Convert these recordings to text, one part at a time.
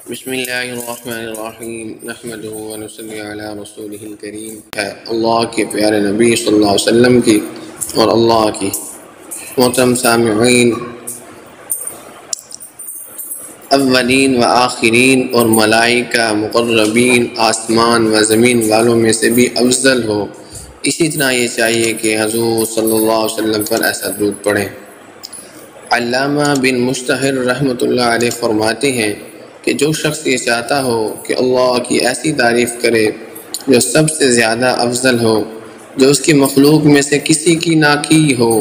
بسم اللہ الرحمن الرحیم نحمدہ ونصلی علی رسولہ الکریم۔ اللہ کے پیارے نبی صلی اللہ علیہ وسلم کی اور اللہ کی محترم سامعین، اولین و آخرین اور ملائکہ مقربین آسمان و زمین والوں میں سے بھی افضل ہو، اسی طرح یہ چاہیے کہ حضور صلی اللہ علیہ وسلم پر ایسا درود پڑھیں۔ علامہ بن مشتہر رحمۃ اللہ علیہ فرماتے ہیں کہ جو شخص یہ چاہتا ہو کہ اللہ کی ایسی تعریف کرے جو سب سے زیادہ افضل ہو، جو اس کی مخلوق میں سے کسی کی نہ کی ہو،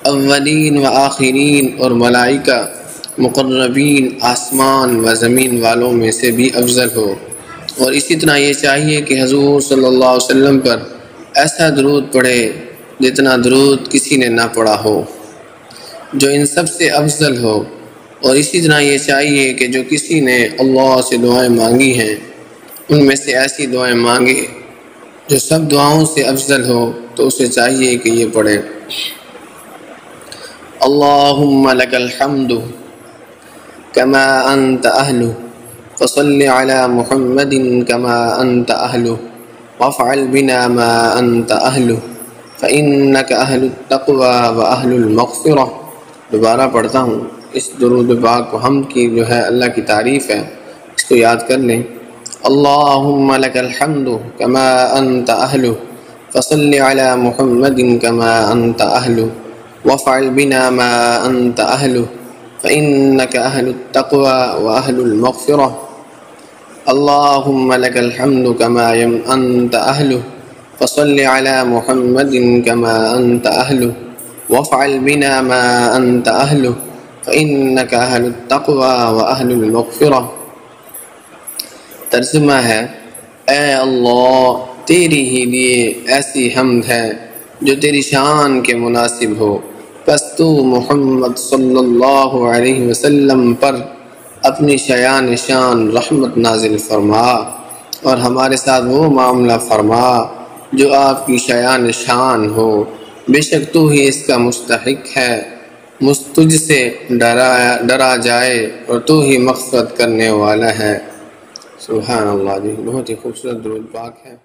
اولین و آخرین اور ملائکہ مقربین آسمان و زمین والوں میں سے بھی افضل ہو، اور اسی طرح یہ چاہیے کہ حضور صلی اللہ علیہ وسلم پر ایسا درود پڑھے جتنا درود کسی نے نہ پڑھا ہو، جو ان سب سے افضل ہو، اور اسی طرح یہ چاہیے کہ جو کسی نے اللہ سے دعائیں مانگی ہیں ان میں سے ایسی دعائیں مانگے جو سب دعاؤں سے افضل ہو، تو اسے چاہیے کہ یہ پڑھے: اللہم لک الحمد کما انت اہل فصل علی محمد کما انت اہل وافعل بنا ما انت اہل فانک اہل التقوی و اہل المغفرہ۔ دوبارہ پڑھتا ہوں، اس درود پاک و حمد کی جو ہے اللہ کی تعریف ہے، اس کو یاد کر لیں۔ اللہم لک الحمد کما انت اہل فصل علی محمد کما انت اہل وافعل بنا ما انت اہل فانک اہل التقوی و اہل المغفرہ۔ اللہم لک الحمد کما انت اہل فصل علی محمد کما انت اہل وافعل بنا ما انت اہل فإنک اہل التقوی و اہل المغفرہ۔ ترجمہ ہے: اے اللہ، تیری ہی لیے ایسی حمد ہے جو تیری شان کے مناسب ہو، پس تو محمد صلی اللہ علیہ وسلم پر اپنی شایان شان رحمت نازل فرما اور ہمارے ساتھ وہ معاملہ فرما جو آپ کی شایان شان ہو، بے شک تو ہی اس کا مستحق ہے، تجھ سے ڈرا جائے اور تو ہی مغفرت کرنے والا ہے۔ سبحان اللہ جی، بہت ہی خوبصورت درود پاک ہے۔